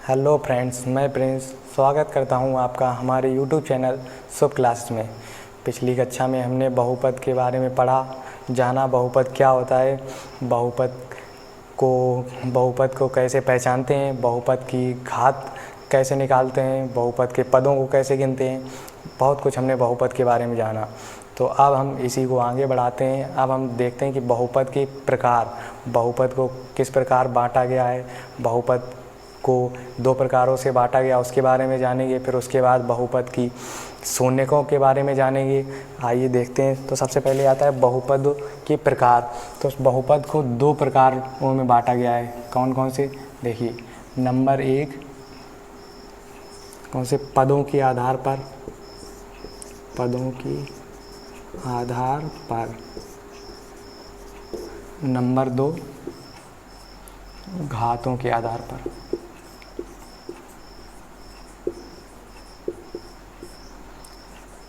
Hello friends, मैं Prince स्वागत करता हूं आपका हमारे यूट्यूब चैनल शुभ क्लास में। पिछली कक्षा में हमने बहुपद के बारे में जाना बहुपद क्या होता है, बहुपद को कैसे पहचानते हैं, बहुपद की घात कैसे निकालते हैं, बहुपद के पदों को कैसे गिनते हैं। बहुत कुछ हमने बहुपद के बारे में जाना। तो अब हम इसी को आगे बढ़ाते हैं। अब हम देखते हैं कि बहुपद के प्रकार, बहुपद को किस प्रकार बांटा गया है, बहुपद को दो प्रकारों से बांटा गया उसके बारे में जानेंगे। फिर उसके बाद बहुपद की शून्यकों के बारे में जानेंगे। आइए देखते हैं। तो सबसे पहले आता है बहुपद के प्रकार। तो बहुपद को दो प्रकारों में बांटा गया है। कौन कौन से? देखिए, नंबर एक, कौन से? पदों के आधार पर, पदों के आधार पर। नंबर दो, घातों के आधार पर।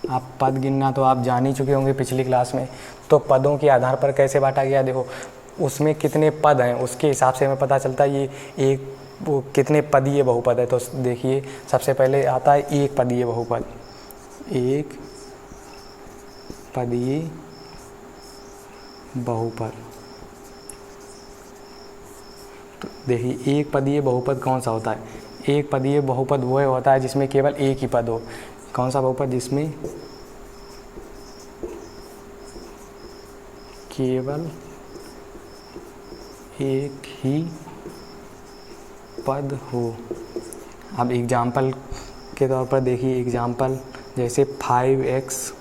आप पद गिनना तो आप जान ही चुके होंगे पिछली क्लास में। तो पदों के आधार पर कैसे बांटा गया, देखो उसमें कितने पद हैं उसके हिसाब से हमें पता चलता है ये एक वो कितने पदीय बहुपद है। तो देखिए, सबसे पहले आता है एक पदीय बहुपद। एक पदीय बहुपद। तो देखिए, एक पदीय बहुपद कौन सा होता है? एक पदीय बहुपद वो होता है जिसमें केवल एक ही पद हो। कौन सा बहुपद? जिसमें केवल एक ही पद हो। अब एग्जाम्पल के तौर पर देखिए, एग्जाम्पल जैसे 5x,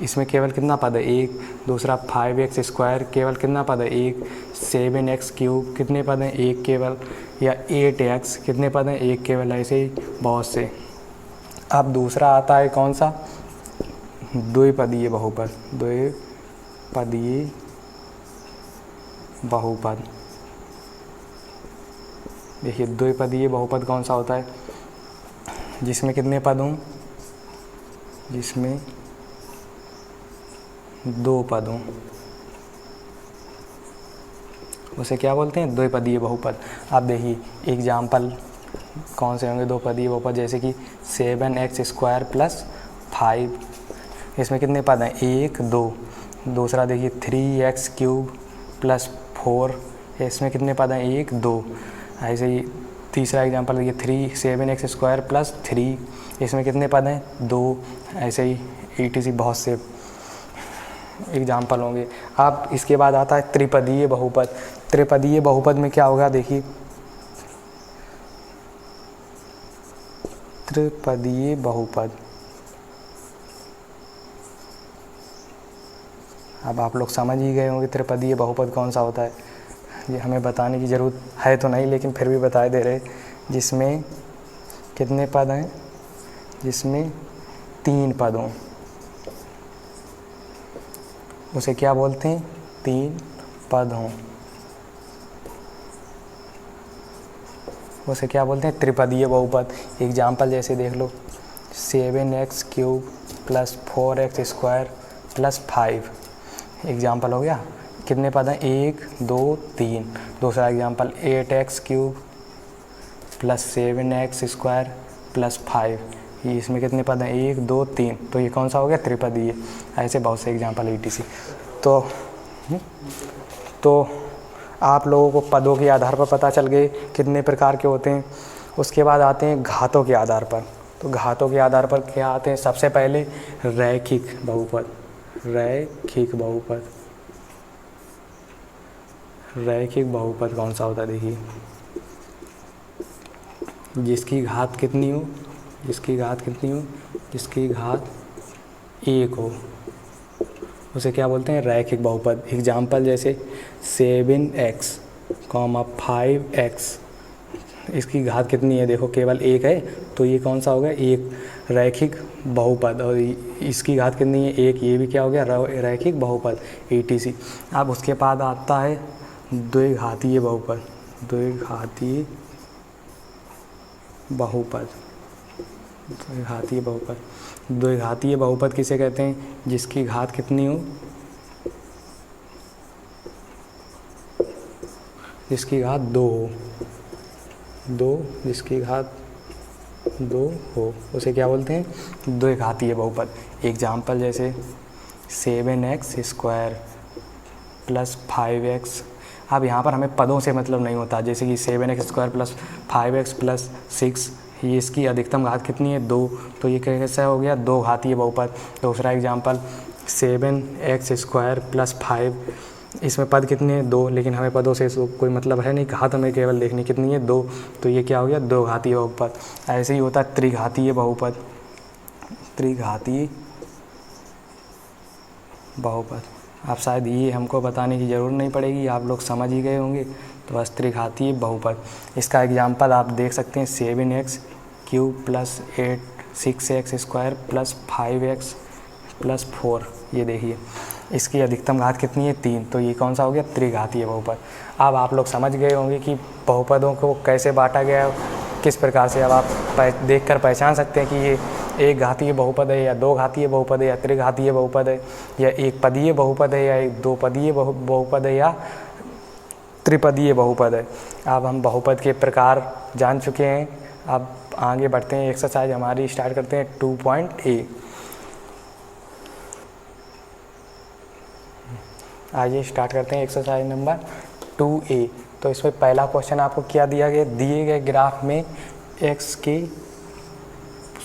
इसमें केवल कितना पद है? एक। दूसरा 5x स्क्वायर, केवल कितना पद है? एक। 7x क्यूब, कितने पद हैं? एक केवल। या 8x, कितने पद हैं? एक केवल। ऐसे ही बहुत से। अब दूसरा आता है कौन सा? द्विपदीय बहुपद। द्विपदीय बहुपद। देखिए, द्विपदीय बहुपद कौन सा होता है? जिसमें कितने पद हों? जिसमें दो पद हों, उसे क्या बोलते हैं? द्विपदीय बहुपद। अब देखिए, एग्जाम्पल कौन से होंगे द्विपदीय बहुपद? जैसे कि 7x स्क्वायर प्लस 5, इसमें कितने पद हैं? एक, दो। दूसरा देखिए 3x क्यूब प्लस 4, इसमें कितने पद हैं? एक, दो। ऐसे ही तीसरा एग्जाम्पल देखिए 7x स्क्वायर प्लस 3, इसमें कितने पद हैं? दो। ऐसे ही ETC बहुत से एग्जाम्पल होंगे। अब इसके बाद आता है त्रिपदीय बहुपद। त्रिपदीय बहुपद में क्या होगा? देखिए, त्रिपदीय बहुपद, अब आप लोग समझ ही गए होंगे त्रिपदीय बहुपद कौन सा होता है। ये हमें बताने की ज़रूरत है तो नहीं, लेकिन फिर भी बता दे रहे। जिसमें कितने पद हैं? जिसमें तीन पद हों, उसे क्या बोलते हैं? तीन पद हों, उसे क्या बोलते हैं? त्रिपदीय बहुपद। एग्जाम्पल जैसे देख लो, 7x cube plus 4x square plus 5, example हो गया। कितने पद हैं? एक, दो, तीन। दूसरा example 8x cube plus 7x square plus 5, ये इसमें कितने पद हैं? एक, दो, तीन। तो ये कौन सा हो गया? त्रिपदीय। ऐसे बहुत से एग्जाम्पल ETC। तो आप लोगों को पदों के आधार पर पता चल गए कितने प्रकार के होते हैं। उसके बाद आते हैं घातों के आधार पर। तो घातों के आधार पर क्या आते हैं? सबसे पहले रैखिक बहुपद। रैखिक बहुपद। रैखिक बहुपद कौन सा होता है? देखिए, जिसकी घात कितनी हो? जिसकी घात कितनी हो? जिसकी घात एक हो, उसे क्या बोलते हैं? रैखिक बहुपद। एग्जाम्पल जैसे 7x, 5x, इसकी घात कितनी है? देखो केवल एक है, तो ये कौन सा हो गया? एक रैखिक बहुपद। और इसकी घात कितनी है? एक, ये भी क्या हो गया? रैखिक बहुपद ETC। अब उसके बाद आता है द्विघातीय बहुपद। द्विघातीय बहुपद। द्विघातीय बहुपद। द्विघातीय बहुपद किसे कहते हैं? जिसकी घात कितनी हो? जिसकी घात दो हो। 2 जिसकी घात 2 हो उसे क्या बोलते हैं, द्विघातीय बहुपद। एग्जाम्पल जैसे 7x² प्लस 5x। अब यहाँ पर हमें पदों से मतलब नहीं होता, जैसे कि 7x² प्लस 5x प्लस 6, ये इसकी अधिकतम घात कितनी है, 2, तो ये कैसा हो गया, दो घातीय बहुपद। दूसरा एग्जाम्पल 7x² प्लस 5, इसमें पद कितने हैं, 2, लेकिन हमें पदों से कोई मतलब है नहीं, घात हमें केवल देखनी कितनी है, 2, तो ये क्या हो गया, दो घातीय बहुपद। ऐसे ही होता है त्रिघातीय बहुपद। त्रिघातीय बहुपद, अब शायद ये हमको बताने की ज़रूरत नहीं पड़ेगी, आप लोग समझ ही गए होंगे। तो बस त्रिघातीय बहुपद, इसका एग्जाम्पल आप देख सकते हैं 7x³ plus 6x² plus 5x plus 4, ये देखिए इसकी अधिकतम घात कितनी है, 3, तो ये कौन सा हो गया, त्रिघातीय बहुपद। अब आप लोग समझ गए होंगे कि बहुपदों को कैसे बांटा गया है, किस प्रकार से। अब आप देखकर पहचान सकते हैं कि ये एक घातीय बहुपद है या दो घातीय बहुपद है या त्रिघातीय बहुपद है या एक पदीय बहुपद है या एक दो पदीय बहुपद है या त्रिपदीय बहुपद है। अब हम बहुपद के प्रकार जान चुके हैं, अब आगे बढ़ते हैं, एक्सरसाइज हमारी स्टार्ट करते हैं 2.a। आइए स्टार्ट करते हैं एक्सरसाइज नंबर 2a। तो इसमें पहला क्वेश्चन आपको क्या दिया गया, दिए गए ग्राफ में x के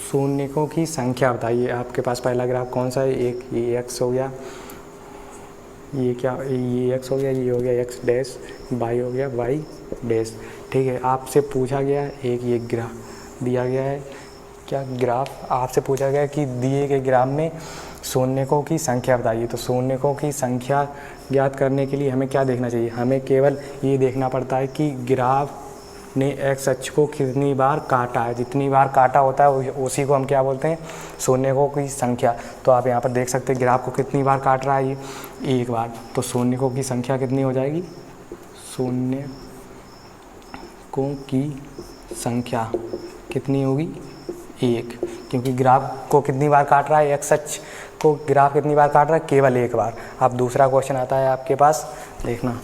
शून्यकों की संख्या बताइए। आपके पास पहला ग्राफ कौन सा है, एक ये x हो गया, ये क्या, ये x हो गया, ये हो गया x डैश, y हो गया y डैश। ठीक है, आपसे पूछा गया है एक ये ग्राफ दिया गया है, क्या ग्राफ आपसे पूछा गया है कि दिए गए ग्राफ में शून्यकों की संख्या बताइए। तो शून्यकों की संख्या ज्ञात करने के लिए हमें क्या देखना चाहिए, हमें केवल ये देखना पड़ता है कि ग्राफ ने एक्स अक्ष को कितनी बार काटा है। जितनी बार काटा होता है उसी को हम क्या बोलते हैं, शून्यकों की संख्या। तो आप यहाँ पर देख सकते हैं ग्राफ को कितनी बार काट रहा है, ये एक बार, तो शून्यकों की संख्या कितनी हो जाएगी, शून्यकों की संख्या कितनी होगी, 1, क्योंकि ग्राफ को कितनी बार काट रहा है, एक्स अक्ष को ग्राफ कितनी बार काट रहा है, केवल एक बार। अब दूसरा क्वेश्चन आता है आपके पास, देखना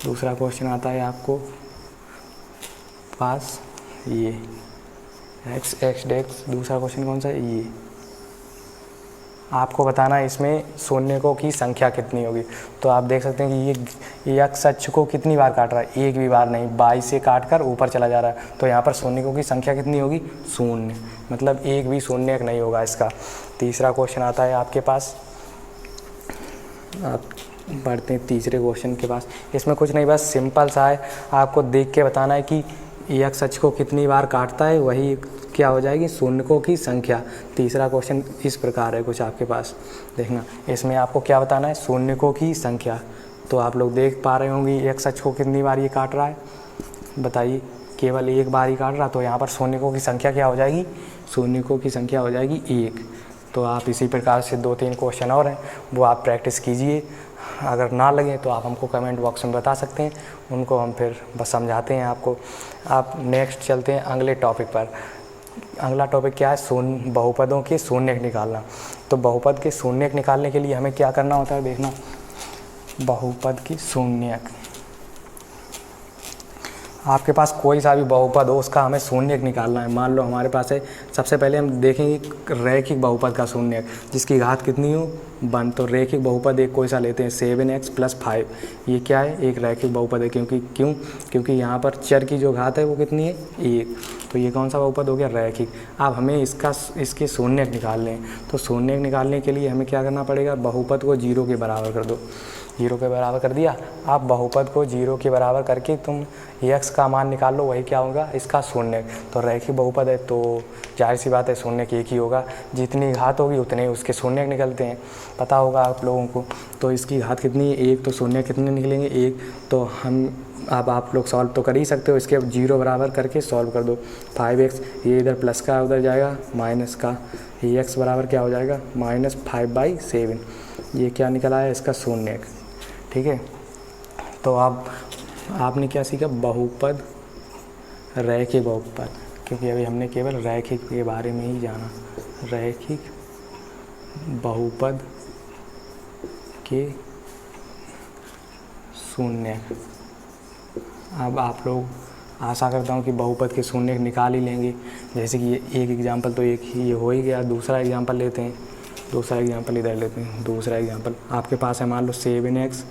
दूसरा क्वेश्चन आता है आपको पास, ये x डैश, दूसरा क्वेश्चन कौन सा है, ये आपको बताना है इसमें शून्यकों की संख्या कितनी होगी। तो आप देख सकते हैं कि ये एक्स अक्ष को कितनी बार काट रहा है, एक भी बार नहीं, 22 से काट कर ऊपर चला जा रहा है। तो यहाँ पर शून्यकों की संख्या कितनी होगी, शून्य, मतलब एक भी शून्यक नहीं होगा इसका। तीसरा क्वेश्चन आता है आपके पास, आप बढ़ते हैं तीसरे क्वेश्चन के पास। इसमें कुछ नहीं, बस सिंपल सा है, आपको देख के बताना है कि एक्स अक्ष को कितनी बार काटता है, वही क्या हो जाएगी, शून्यकों की संख्या। तीसरा क्वेश्चन इस प्रकार है कुछ आपके पास, देखना इसमें आपको क्या बताना है, शून्यकों की संख्या। तो आप लोग देख पा रहे होंगे एक्स अक्ष को कितनी बार ये काट रहा है, बताइए, केवल एक बार ही काट रहा। तो यहाँ पर शून्यकों की संख्या क्या हो जाएगी, शून्यकों की संख्या हो जाएगी 1। तो आप इसी प्रकार से 2-3 क्वेश्चन और हैं वो आप प्रैक्टिस कीजिए। अगर ना लगे तो आप हमको कमेंट बॉक्स में बता सकते हैं, उनको हम फिर बस समझाते हैं आपको। आप नेक्स्ट चलते हैं अगले टॉपिक पर। अगला टॉपिक क्या है, बहुपदों के शून्यक निकालना। तो बहुपद के शून्यक निकालने के लिए हमें क्या करना होता है, देखना बहुपद की शून्यक, आपके पास कोई सा भी बहुपद हो उसका हमें शून्यक निकालना है। मान लो हमारे पास है, सबसे पहले हम देखेंगे रैखिक बहुपद का शून्यक जिसकी घात कितनी हो, 1। तो रैखिक बहुपद एक कोई सा लेते हैं 7x + 5, ये क्या है, एक रैखिक बहुपद है, क्योंकि यहाँ पर चर की जो घात है वो कितनी है, 1। तो ये कौन सा बहुपद हो गया, रैखिक। अब हमें इसके शून्यक निकालने हैं। तो शून्यक निकालने के लिए हमें क्या करना पड़ेगा, बहुपद को 0 के बराबर कर दो। 0 के बराबर कर दिया। आप बहुपद को 0 के बराबर करके तुम x का मान निकाल लो, वही क्या होगा, इसका शून्यक। तो रैखिक बहुपद है तो जाहिर सी बात है शून्यक एक ही होगा, जितनी घात होगी उतने ही उसके शून्यक निकलते हैं, पता होगा आप लोगों को। तो इसकी घात कितनी है, 1, तो शून्यक कितने निकलेंगे, 1। तो हम अब आप लोग सॉल्व तो कर ही सकते हो, इसके 0 बराबर करके सॉल्व कर दो। 5x, ये इधर प्लस का उधर जाएगा माइनस का, ये x बराबर क्या हो जाएगा, -5/7। ये क्या निकला है, इसका शून्यक। ठीक है, तो अब आपने क्या सीखा, बहुपद, रैखिक बहुपद, क्योंकि अभी हमने केवल रैखिक के बारे में ही जाना, रैखिक बहुपद के शून्यक। अब आप लोग आशा करता हूँ कि बहुपद के शून्य निकाल ही लेंगे। जैसे कि ये एक एग्जाम्पल तो एक ही ये हो ही गया। दूसरा एग्जाम्पल लेते हैं, दूसरा एग्जाम्पल इधर लेते हैं। दूसरा एग्जाम्पल आपके पास है, मान लो 7x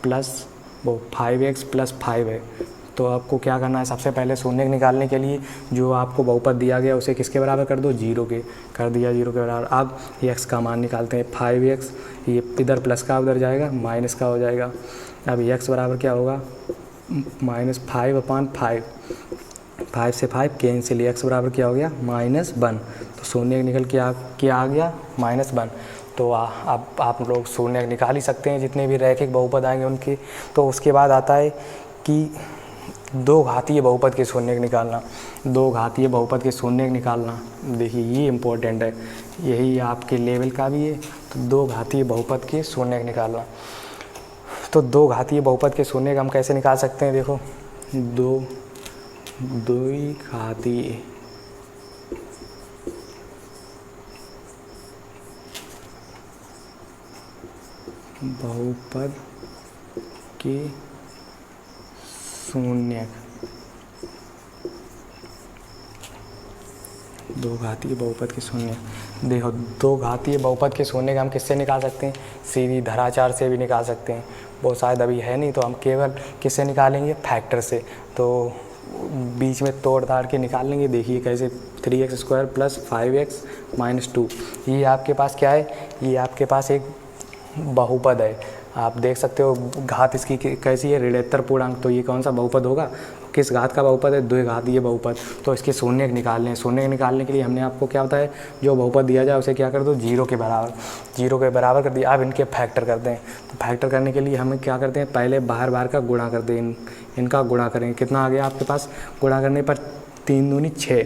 प्लस 5x प्लस 5 है। तो आपको क्या करना है, सबसे पहले शून्य निकालने के लिए जो आपको बहुपद दिया गया उसे किसके बराबर कर दो, 0 के कर दिया, 0 के बराबर। अब x का मान निकालते हैं, 5x, ये इधर प्लस का उधर जाएगा माइनस का हो जाएगा। अब x बराबर क्या होगा, -5/5, 5 से 5 कैंसिल, x बराबर क्या हो गया, -1। तो शून्य निकल के क्या आ गया, -1। तो अब आप लोग शून्य निकाल ही सकते हैं जितने भी रैखिक बहुपद आएंगे उनके। तो उसके बाद आता है कि दो घातीय बहुपद के शून्य निकालना, दो घातीय बहुपद के शून्य निकालना। देखिए ये इम्पोर्टेंट है, यही आपके लेवल का भी है। तो दो घातीय बहुपद के शून्य निकालना, तो दो घातीय बहुपद के शून्य हम कैसे निकाल सकते हैं, देखो दो घातीय बहुपद के शून्य, दो घातीय बहुपद के शून्य। देखो दो घातीय बहुपद के शून्य हम किससे निकाल सकते हैं, सीधी धराचार से भी निकाल सकते हैं। वो शायद अभी है नहीं, तो हम केवल किससे निकालेंगे, फैक्टर से। तो बीच में तोड़ ताड़ के निकाल लेंगे। देखिए कैसे, 3x² प्लस 5x माइनस 2, ये आपके पास क्या है, ये आपके पास एक बहुपद है। आप देख सकते हो घात इसकी कैसी है, ऋणोत्तर पूर्णांक। तो ये कौन सा बहुपद होगा, किस घात का बहुपद है, द्विघातीय बहुपद। तो इसके शून्य निकालने हैं। शून्य निकालने के लिए हमने आपको क्या बताया, जो बहुपद दिया जाए उसे क्या कर दो, 0 के बराबर, 0 के बराबर कर दिया। अब इनके फैक्टर करते हैं। तो फैक्टर करने के लिए हमें क्या करते हैं, पहले बाहर का गुणा करते हैं, इनका गुणा करेंगे। कितना आ गया आपके पास, गुणा करने पर 3 दूनी 6।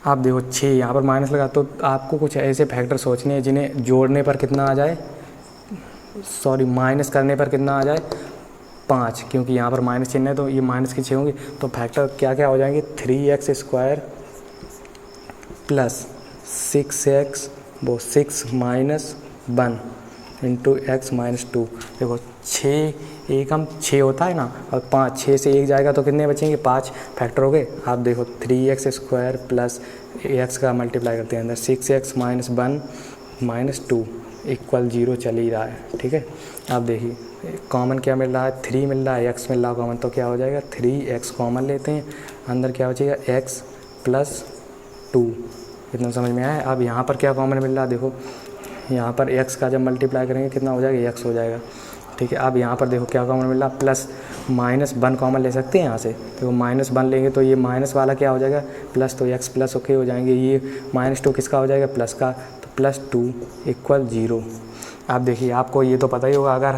आप देखो 6 यहाँ पर माइनस लगा, तो आपको कुछ ऐसे फैक्टर सोचने हैं जिन्हें जोड़ने पर कितना आ जाए, सॉरी माइनस करने पर कितना आ जाए, 5, क्योंकि यहाँ पर माइनस चिन्ह है तो ये माइनस की 6 होंगी। तो फैक्टर क्या क्या हो जाएंगे, 3x² प्लस 6x, वो 6 माइनस 1 इंटू x माइनस 2। देखो 6 एकम 6 होता है ना, और 5, 6 से 1 जाएगा तो कितने बचेंगे, 5 फैक्टर हो गए। आप देखो 3x² प्लस x का मल्टीप्लाई करते हैं अंदर, 6x माइनस 1 माइनस 2 इक्वल 0 चल ही रहा है, ठीक है। आप देखिए कॉमन क्या मिल रहा है, 3 मिल रहा है, x मिल रहा है कॉमन, तो क्या हो जाएगा, 3x कॉमन लेते हैं, अंदर क्या बचेगा, x प्लस 2। इतना समझ में आया। अब यहाँ पर क्या कॉमन मिल रहा है, देखो यहाँ पर x का जब मल्टीप्लाई करेंगे कितना हो जाएगा, x हो जाएगा, ठीक है। अब यहाँ पर देखो क्या कॉमन मिल रहा है, प्लस -1 कॉमन ले सकते हैं यहाँ से। तो -1 लेंगे तो ये माइनस वाला क्या हो जाएगा, प्लस, तो x प्लस ओके हो जाएंगे। ये -2 किसका हो जाएगा, प्लस का, तो +2 इक्वल 0। आप देखिए आपको ये तो पता ही होगा, अगर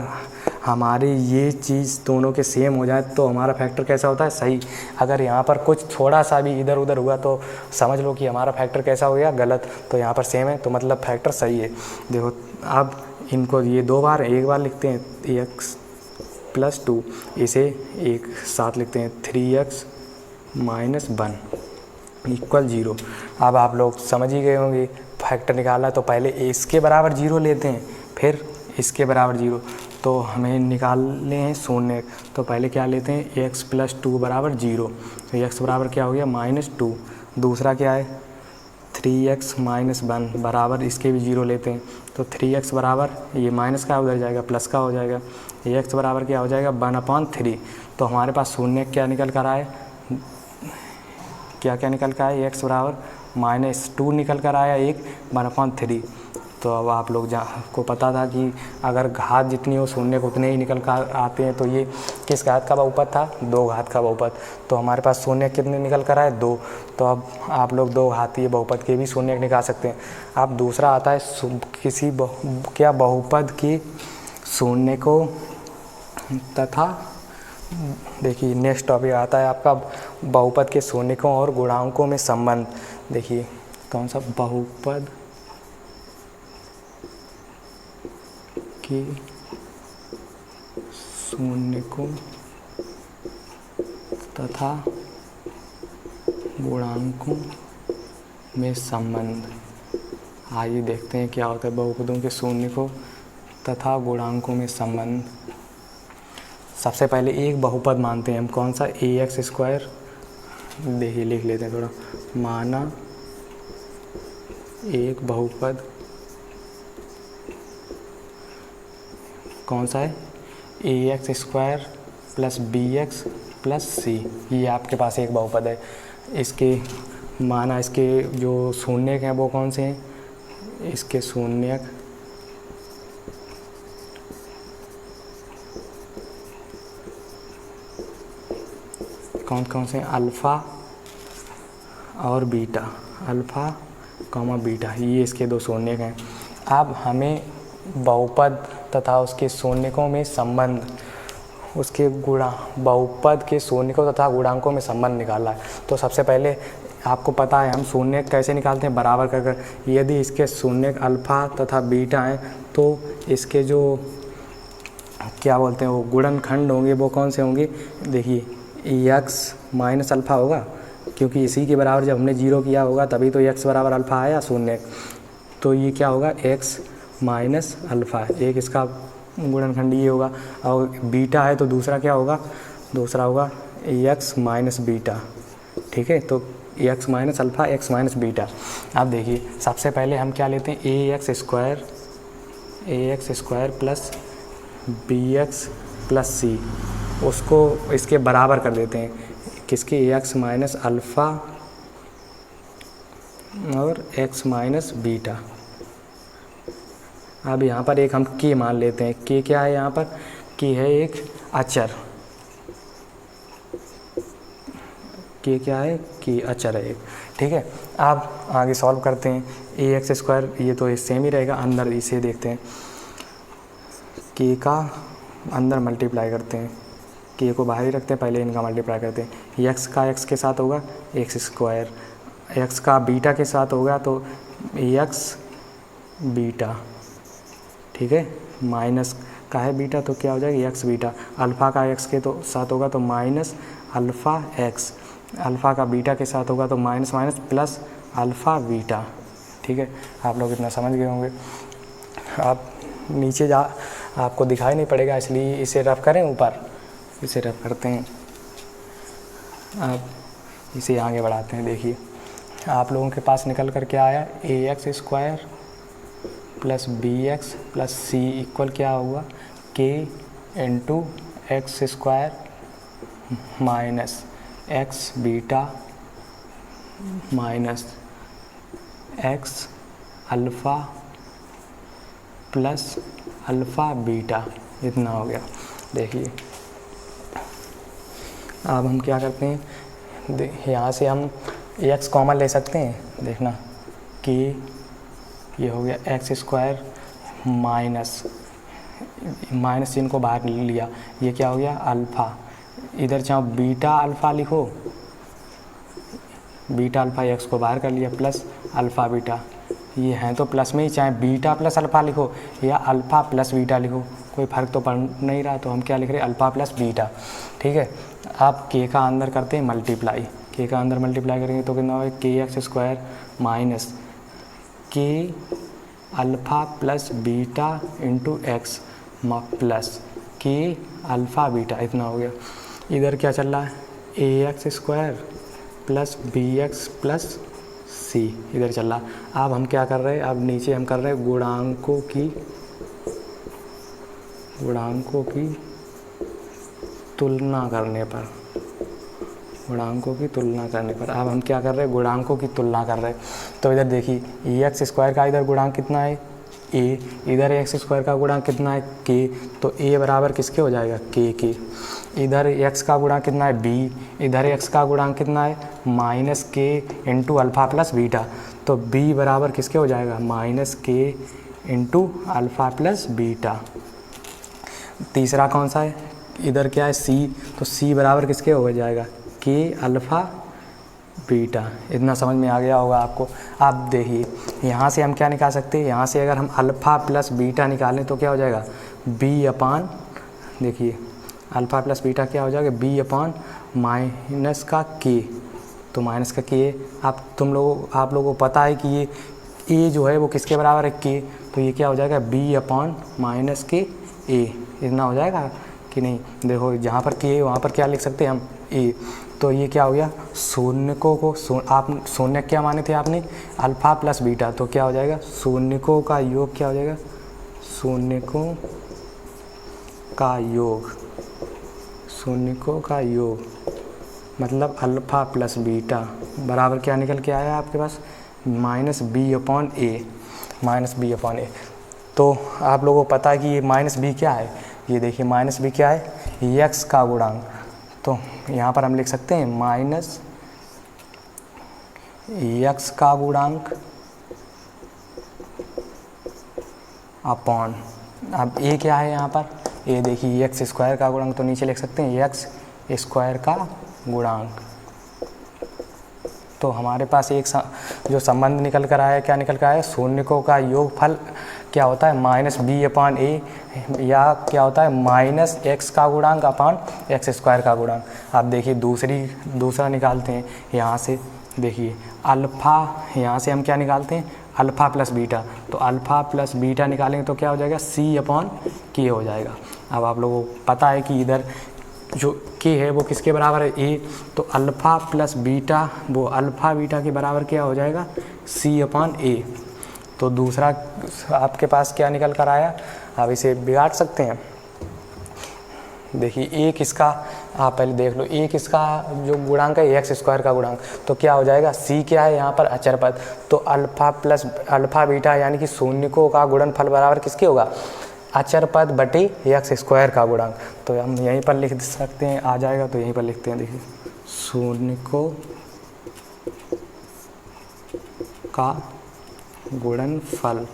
हमारी ये चीज़ दोनों के सेम हो जाए तो हमारा फैक्टर कैसा होता है, सही। अगर यहाँ पर कुछ थोड़ा सा भी इधर उधर हुआ तो समझ लो कि हमारा फैक्टर कैसा हो गया, गलत। तो यहाँ पर सेम है तो मतलब फैक्टर सही है। देखो अब इनको ये दो बार एक बार लिखते हैं, x प्लस 2, इसे एक साथ लिखते हैं, 3x माइनस 1 इक्वल 0। अब आप लोग समझ ही गए होंगे, फैक्टर निकाला तो पहले इसके बराबर 0 लेते हैं, फिर इसके बराबर 0। तो हमें निकालने हैं शून्य, तो पहले क्या लेते हैं, x प्लस 2 बराबर 0। तो x बराबर क्या हो गया, -2। दूसरा क्या है, 3x माइनस 1 बराबर, इसके भी 0 लेते हैं। तो 3x बराबर, ये माइनस का उधर जाएगा, प्लस का हो जाएगा। x बराबर क्या हो जाएगा, 1/3। तो हमारे पास शून्य क्या निकल कर आए, क्या निकल कर आए, x बराबर -2 निकल कर आया, 1/3। तो अब आप लोग को पता था कि अगर घात जितनी हो शून्य को उतने ही निकल कर आते हैं। तो ये किस घात का बहुपद था, 2 घात का बहुपद। तो हमारे पास शून्य कितने निकल कर आए, 2। तो अब आप लोग 2 घातीय बहुपद के भी शून्य निकाल सकते हैं। अब दूसरा आता है किसी क्या बहुपद के शून्य को तथा, देखिए नेक्स्ट टॉपिक आता है आपका बहुपद के शून्यकों और गुणांकों में संबंध। देखिए कौन सा, बहुपद के शून्यकों तथा गुणांकों में संबंध। आइए देखते हैं क्या होता है बहुपदों के शून्यकों तथा गुणांकों में संबंध। सबसे पहले एक बहुपद मानते हैं हम, कौन सा, ax² देखिए लिख लेते हैं थोड़ा, माना एक बहुपद कौन सा है, ax² plus bx plus c, ये आपके पास एक बहुपद है। इसके माना इसके जो शून्यक हैं वो कौन से हैं, इसके शून्यक कौन कौन से हैं, अल्फ़ा और बीटा, अल्फ़ा कॉमा बीटा, ये इसके दो शून्यक हैं। अब हमें बहुपद तथा उसके शून्यकों में संबंध, उसके गुणा बहुपद के शून्यकों तथा गुणांकों में संबंध निकालना है। तो सबसे पहले आपको पता है हम शून्यक कैसे निकालते हैं, बराबर कर कर। यदि इसके शून्यक अल्फ़ा तथा बीटा हैं तो इसके जो क्या बोलते हैं वो गुणनखंड होंगे वो कौन से होंगे, देखिए x माइनस अल्फ़ा होगा, क्योंकि इसी के बराबर जब हमने 0 किया होगा तभी तो x बराबर अल्फ़ा आया शून्यक। तो ये क्या होगा, x माइनस अल्फ़ा, एक इसका गुणनखंड ये होगा। और बीटा है तो दूसरा क्या होगा, दूसरा होगा x माइनस बीटा। ठीक है, तो x minus alpha, x minus beta. अब देखिए सबसे पहले हम क्या लेते हैं, ax square plus bx plus c, उसको इसके बराबर कर देते हैं, किसके, x माइनस अल्फ़ा और x माइनस बीटा। अब यहाँ पर एक हम k मान लेते हैं, k क्या है यहाँ पर, k है एक अचर, k क्या है, k अचर है एक। ठीक है, अब आगे सॉल्व करते हैं, ax², ये तो सेम ही रहेगा, अंदर इसे देखते हैं, k का अंदर मल्टीप्लाई करते हैं, k को बाहर ही रखते हैं, पहले इनका मल्टीप्लाई करते हैं। x का x के साथ होगा x², x का बीटा के साथ होगा तो x बीटा। ठीक है, माइनस का है बीटा तो क्या हो जाएगा, x बीटा। अल्फ़ा का x के तो साथ होगा तो माइनस अल्फ़ा x, अल्फ़ा का बीटा के साथ होगा तो minus minus plus alpha beta. ठीक है, आप लोग इतना समझ गए होंगे। आप नीचे जा, आपको दिखाई नहीं पड़ेगा इसलिए इसे रफ करें, ऊपर इसे रफ करते हैं। अब इसे आगे बढ़ाते हैं। देखिए आप लोगों के पास निकल कर क्या आया, ax² plus bx plus c equal क्या हुआ, k into x² minus x beta minus x alpha plus alpha beta, इतना हो गया। देखिए अब हम क्या करते हैं, यहाँ से हम x कॉमन ले सकते हैं, देखना कि ये हो गया x² माइनस चिन्ह को बाहर लिया, ये क्या हो गया अल्फ़ा, इधर चाहे बीटा अल्फ़ा लिखो, बीटा अल्फ़ा x को बाहर कर लिया, प्लस अल्फ़ा बीटा, ये हैं तो प्लस में ही, चाहे बीटा प्लस अल्फ़ा लिखो या अल्फ़ा प्लस बीटा लिखो, कोई फ़र्क तो पड़ नहीं रहा, तो हम क्या लिख रहे हैं, अल्फ़ा प्लस बीटा। ठीक है, आप k का अंदर करते हैं मल्टीप्लाई, k का अंदर मल्टीप्लाई करेंगे तो कितना होगा, kx² minus k alpha plus beta into x plus k alpha beta, इतना हो गया। इधर क्या चल रहा है, ax² plus bx plus c इधर चल रहा। अब हम क्या कर रहे हैं, अब नीचे हम कर रहे हैं गुणांकों की तुलना करने पर, गुणांकों की तुलना करने पर। अब हम क्या कर रहे हैं, गुणांकों की तुलना कर रहे हैं। तो इधर देखिए ax² का इधर गुणांक कितना है a, इधर x² का गुणांक कितना है k, तो a बराबर किसके हो जाएगा, k के। इधर x का गुणांक कितना है b, इधर x का गुणांक कितना है minus k into alpha plus beta, तो b बराबर किसके हो जाएगा, minus k into alpha plus beta. तीसरा कौन सा है, इधर क्या है c, तो c बराबर किसके हो जाएगा, k अल्फ़ा बीटा। इतना समझ में आ गया होगा आपको। अब देखिए यहाँ से हम क्या निकाल सकते हैं, यहाँ से अगर हम अल्फ़ा प्लस बीटा निकालें तो क्या हो जाएगा, b अपान, देखिए अल्फ़ा प्लस बीटा क्या हो जाएगा, b अपान माइनस का k, तो माइनस का k। अब आप लोगों को पता है कि ये a जो है वो किसके बराबर है, k, तो ये क्या हो जाएगा, b अपान माइनस के a, इतना हो जाएगा कि नहीं। देखो जहाँ पर के वहाँ पर क्या लिख सकते हैं हम ए। तो ये क्या हो गया, शून्यकों को आप शून्य क्या माने थे आपने, अल्फ़ा प्लस बीटा। तो क्या हो जाएगा, शून्यकों का योग क्या हो जाएगा, शून्यकों का योग, शून्यकों का योग मतलब अल्फ़ा प्लस बीटा बराबर क्या निकल के आया आपके पास, माइनस बी अपॉन ए, माइनस बी अपॉन ए। तो आप लोगों को पता है कि ये माइनस बी क्या है, ये देखिए माइनस बी क्या है, यक्स का गुणांक। तो यहाँ पर हम लिख सकते हैं माइनस यक्स का गुणांक अपॉन, अब ए क्या है यहाँ पर, ए देखिए एक्स स्क्वायर का गुणांक, तो नीचे लिख सकते हैं एक्स स्क्वायर का गुणांक। तो हमारे पास एक जो संबंध निकल कर आया, क्या निकल कर आया, शून्यकों का योगफल क्या होता है, माइनस बी अपॉन ए, या क्या होता है माइनस एक्स का गुणांक अपॉन एक्स स्क्वायर का गुणांक। आप देखिए दूसरा निकालते हैं यहाँ से, देखिए अल्फ़ा, यहाँ से हम क्या निकालते हैं, अल्फ़ा प्लस बीटा। तो अल्फ़ा प्लस बीटा निकालेंगे तो क्या हो जाएगा, सी अपॉन के हो जाएगा। अब आप लोगों को पता है कि इधर जो के है वो किसके बराबर है, ए। तो अल्फ़ा प्लस बीटा वो अल्फ़ा बीटा के बराबर क्या हो जाएगा, सी अपॉन ए। तो दूसरा आपके पास क्या निकल कर आया, आप इसे बिगाड़ सकते हैं। देखिए एक इसका, आप पहले देख लो, एक इसका जो गुणांक है एक्स स्क्वायर का गुणांक, तो क्या हो जाएगा, सी क्या है यहाँ पर अचर पद। तो अल्फ़ा प्लस अल्फ़ा बीटा यानी कि शून्यकों का गुणनफल बराबर किसके होगा, अचर पद बटे एक्स स्क्वायर का गुणांक। तो हम यहीं पर लिख सकते हैं, आ जाएगा तो यहीं पर लिखते हैं। देखिए शून्यकों का गुणनफल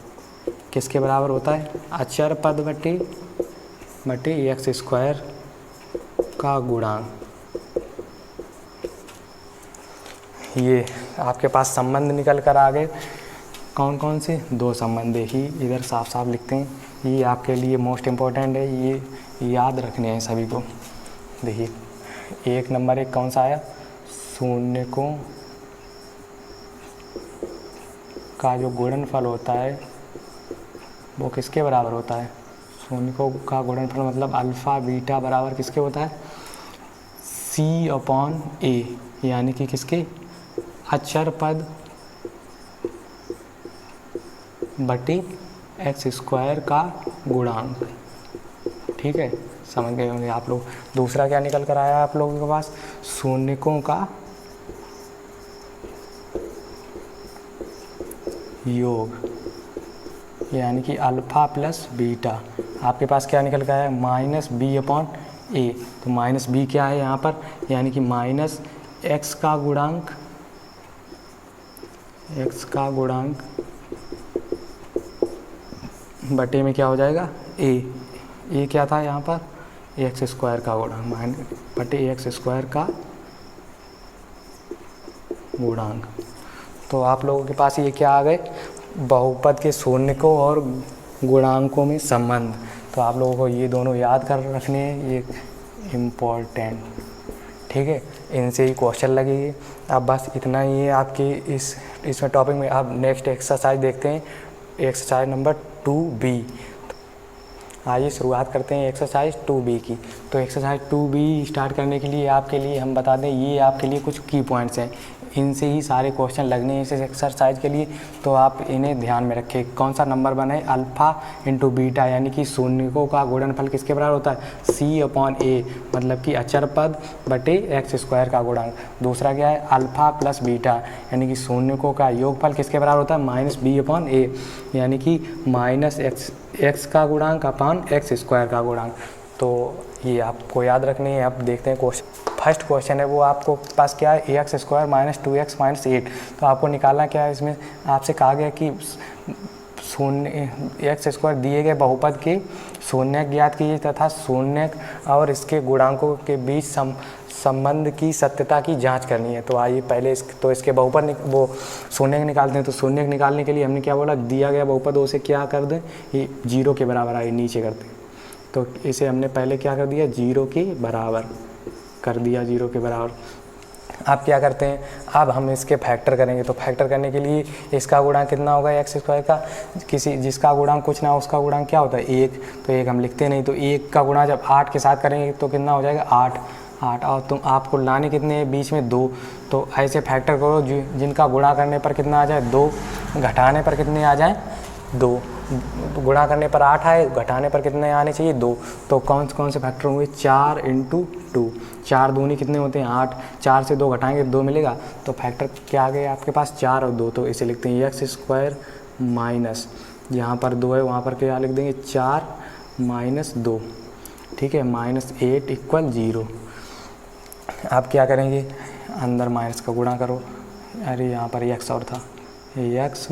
किसके बराबर होता है, अचर पद बटे एक्स स्क्वायर का गुणांक। ये आपके पास संबंध निकल कर आ गए, कौन कौन से, दो संबंध। देखिए इधर साफ साफ लिखते हैं, ये आपके लिए मोस्ट इम्पोर्टेंट है, ये याद रखने हैं सभी को। देखिए एक नंबर एक कौन सा आया, शून्यकों का जो गुणनफल होता है वो किसके बराबर होता है, शून्यकों का गुणनफल मतलब अल्फ़ा बीटा बराबर किसके होता है, सी अपॉन ए, यानी कि किसके, अचर पद बटे एक्स स्क्वायर का गुणांक। ठीक है, समझ गए होंगे आप लोग। दूसरा क्या निकल कर आया आप लोगों के पास, शून्यकों का योग यानी कि अल्फ़ा प्लस बीटा। आपके पास क्या निकल कर आया, माइनस बी अपॉन ए। तो माइनस बी क्या है यहाँ पर, यानी कि माइनस एक्स का गुणांक, एक्स का गुणांक बटे में क्या हो जाएगा, ए क्या था यहाँ पर, एक्स स्क्वायर का गुणांक, माइनस बटे एक्स स्क्वायर का गुणांक। तो आप लोगों के पास ये क्या आ गए, बहुपद के शून्यकों और गुणांकों में संबंध। तो आप लोगों को ये दोनों याद कर रखने हैं, ये इम्पोर्टेंट। ठीक है, इनसे ही क्वेश्चन लगेगी। अब बस इतना ही है आपके इसमें टॉपिक में। आप नेक्स्ट एक्सरसाइज देखते हैं, एक्सरसाइज नंबर 2B। आइए शुरुआत करते हैं एक्सरसाइज 2B की। तो एक्सरसाइज 2B स्टार्ट करने के लिए आपके लिए हम बता दें, ये आपके लिए कुछ की पॉइंट्स हैं, इनसे ही सारे क्वेश्चन लगने हैं इस एक्सरसाइज के लिए। तो आप इन्हें ध्यान में रखें। कौन सा नंबर बना है, अल्फ़ा इंटू बीटा, यानी कि शून्यकों का गुणनफल किसके बराबर होता है, सी अपॉन ए, मतलब कि अचर पद बटे एक्स स्क्वायर का गुणांक। दूसरा क्या है, अल्फ़ा प्लस बीटा, यानी कि शून्यकों का योगफल किसके बराबर होता है, माइनस बी अपॉन ए, यानी कि माइनस एक्स का गुणांक अपॉन एक्स स्क्वायर का गुणांक। तो ये आपको याद रखनी है। अब देखते हैं क्वेश्चन। फर्स्ट क्वेश्चन है वो आपको पास क्या है, x square minus 2x minus 8। तो आपको निकालना क्या है, इसमें आपसे कहा गया कि शून्य एक्स स्क्वायर दिए गए बहुपद के शून्यक ज्ञात कीजिए तथा शून्यक और इसके गुणांकों के बीच संबंध की सत्यता की जांच करनी है। तो आइए पहले इसके बहुपद वो शून्यक निकालते हैं। तो शून्यक निकालने के लिए हमने क्या बोला, दिया गया बहुपद उसे क्या कर दें, ये 0 के बराबर आइए नीचे करते हैं। तो इसे हमने पहले क्या कर दिया, 0 के बराबर कर दिया, 0 के बराबर। आप क्या करते हैं, अब हम इसके फैक्टर करेंगे। तो फैक्टर करने के लिए इसका गुणांक कितना होगा एक्स स्क्वायर का, किसी जिसका गुणांक कुछ ना हो उसका गुणांक क्या होता है 1, तो 1 हम लिखते नहीं, तो 1 का गुणा जब 8 के साथ करेंगे तो कितना हो जाएगा 8 और तुम आपको लाने कितने हैं बीच में 2, तो ऐसे फैक्टर करो जिनका गुणा करने पर कितना आ जाए 2, घटाने पर कितने आ जाए 2, गुणा करने पर 8 आए, घटाने पर कितने आने चाहिए 2, तो कौन से फैक्टर होंगे 4 × 2, 4 दूनी कितने होते हैं 8, 4 से 2 घटाएंगे 2 मिलेगा, तो फैक्टर क्या आ गया आपके पास 4 और 2, तो इसे लिखते हैं एक्स स्क्वायर माइनस, यहाँ पर 2 है वहाँ पर क्या लिख देंगे 4 - 2, ठीक है, -8 = 0। आप क्या करेंगे, अंदर माइनस का गुणा करो, अरे यहाँ पर एक्स और था, x -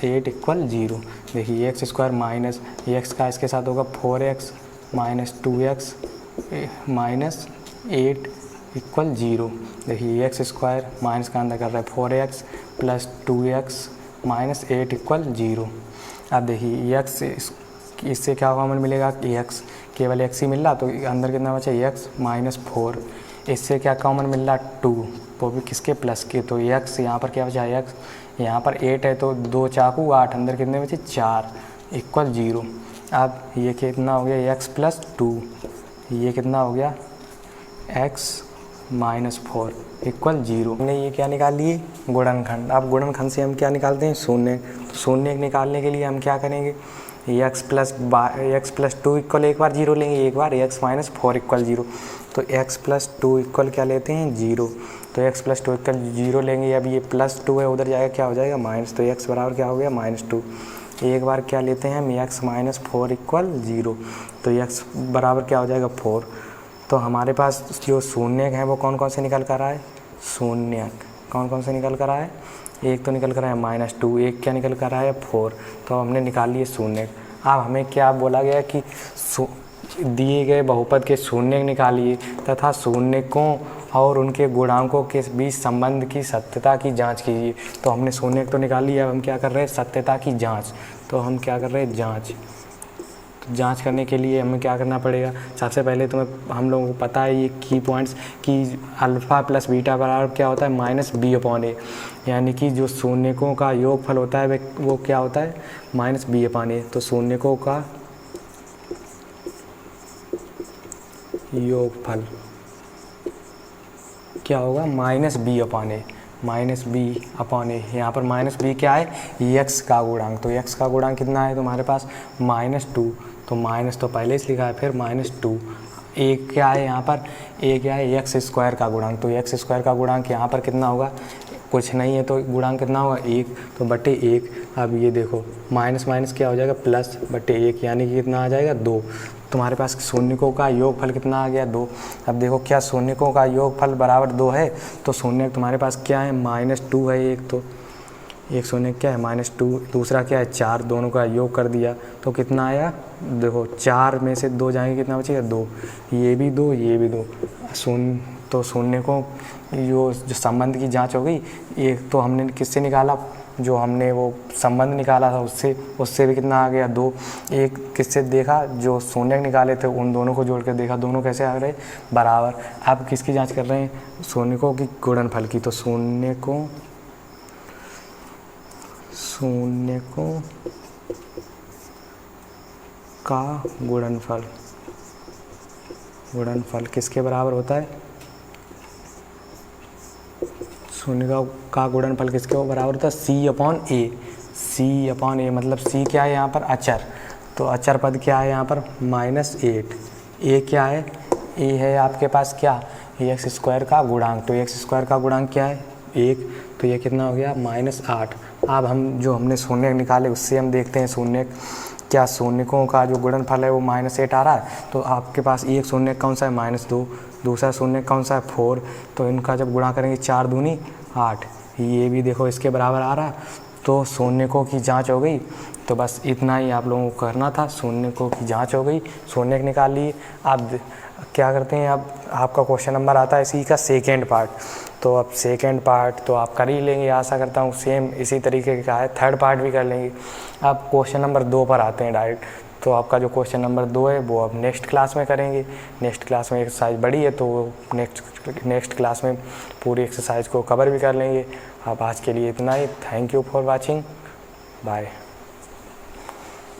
8 = 0। देखिए एक्स स्क्वायर माइनस एक्स का इसके साथ होगा 4x - 2x - 8 = 0। देखिए एक्स स्क्वायर माइनस का अंदर कर रहा है 4x + 2x - 8 = 0। अब देखिए x इससे क्या कॉमन मिलेगा, x केवल x ही मिल रहा, तो अंदर कितना बचा x - 4, इससे क्या कॉमन मिल रहा 2, वो भी किसके प्लस के, तो x यहाँ पर क्या बचा x, यहाँ पर 8 है तो 2 चाकू 8, अंदर कितने बचे 4 = 0। अब ये कितना हो गया x + 2, ये कितना हो गया x - 4 = 0। हमने ये क्या निकाल लिए गुणनखंड। अब गुणनखंड से हम क्या निकालते हैं शून्य, तो शून्य निकालने के लिए हम क्या करेंगे x + 2 = एक बार 0 लेंगे, एक बार x - 4 = 0, तो x + 2 = क्या लेते हैं 0, तो x + 2 = 0 लेंगे। अब ये +2 है उधर जाएगा क्या हो जाएगा माइनस, तो x बराबर क्या हो गया -2, एक बार क्या लेते हैं हम x - 4 = 0, तो x बराबर क्या हो जाएगा 4। तो हमारे पास जो शून्यक हैं वो कौन से निकल कर आए, शून्यक कौन से निकल कर आए, एक तो निकल कर आया -2, एक क्या निकल कर आया 4, तो हमने निकाल लिए शून्यक। अब हमें क्या बोला गया कि दिए गए बहुपद के शून्यक निकालिए तथा शून्यकों और उनके गुणांकों के बीच संबंध की सत्यता की जांच कीजिए। तो हमने शून्यक तो निकाल लिया, अब हम क्या कर रहे हैं सत्यता की जांच, तो हम क्या कर रहे हैं जांच। तो जांच करने के लिए हमें क्या करना पड़ेगा, सबसे पहले तुम्हें हम लोगों को पता है ये की पॉइंट्स कि अल्फ़ा + बीटा बराबर क्या होता है -b/a, यानी कि जो शून्यकों का योगफल होता है वो क्या होता है -b/a। तो शून्यकों का योगफल क्या होगा -b/a, यहाँ पर -b क्या है x का गुणांक, तो x का गुणांक कितना है तुम्हारे पास -2, तो माइनस तो पहले ही लिखा है, फिर -2, एक क्या है यहाँ पर, एक क्या है एक्स स्क्वायर का गुणांक, तो एक्स स्क्वायर का गुणांक यहाँ पर कितना होगा कुछ नहीं है, तो गुणांक कितना होगा 1, तो बटे 1। अब ये देखो माइनस माइनस क्या हो जाएगा +/1, यानी कि कितना आ जाएगा 2। तुम्हारे पास शून्यकों का योगफल कितना आ गया 2। अब देखो क्या शून्यकों का योगफल बराबर 2 है, तो शून्य तुम्हारे पास क्या है -2 है, एक तो एक शून्य क्या है -2, दूसरा क्या है 4, दोनों का योग कर दिया तो कितना आया, देखो 4 में से 2 जाएंगे कितना बचेगा 2, ये भी 2 ये भी 2, शून्य। तो शून्य को जो संबंध की जांच हो गई, एक तो हमने किससे निकाला, जो हमने वो संबंध निकाला था उससे भी कितना आ गया 2, एक किससे देखा जो शून्य निकाले थे उन दोनों को जोड़ कर देखा, दोनों कैसे आ रहे बराबर। अब किसकी जांच कर रहे हैं शून्यकों की गुणनफल की, तो शून्यकों का गुणनफल किसके बराबर होता है, शून्य का गुणनफल किसके बराबर होता है C/a, मतलब C क्या है यहाँ पर अचर, तो अचर पद क्या है यहाँ पर -8, a क्या है, a है आपके पास क्या एक्स स्क्वायर का गुणांक, तो एक्स स्क्वायर का गुणांक क्या है 1, तो ये कितना हो गया -8। अब हम जो हमने शून्य निकाले उससे हम देखते हैं शून्य क्या शून्यकों का जो गुणनफल है वो -8 आ रहा है, तो आपके पास एक शून्य कौन सा है -2, दूसरा शून्य कौन सा है 4, तो इनका जब गुणा करेंगे 4 दूनी 8, ये भी देखो इसके बराबर आ रहा, तो शून्यकों की जांच हो गई। तो बस इतना ही आप लोगों को करना था, शून्यकों की जांच हो गई, शून्य निकाल लिए। अब क्या करते हैं, अब आपका क्वेश्चन नंबर आता है इसी का सेकेंड पार्ट, तो अब सेकेंड पार्ट तो आप कर ही लेंगे, आशा करता हूँ सेम इसी तरीके का है, थर्ड पार्ट भी कर लेंगे। अब क्वेश्चन नंबर 2 पर आते हैं डायरेक्ट। तो आपका जो क्वेश्चन नंबर 2 है वो अब नेक्स्ट क्लास में करेंगे। नेक्स्ट क्लास में एक्सरसाइज बड़ी है तो नेक्स्ट क्लास में पूरी एक्सरसाइज को कवर भी कर लेंगे। अब आज के लिए इतना ही। Thank you for watching. Bye.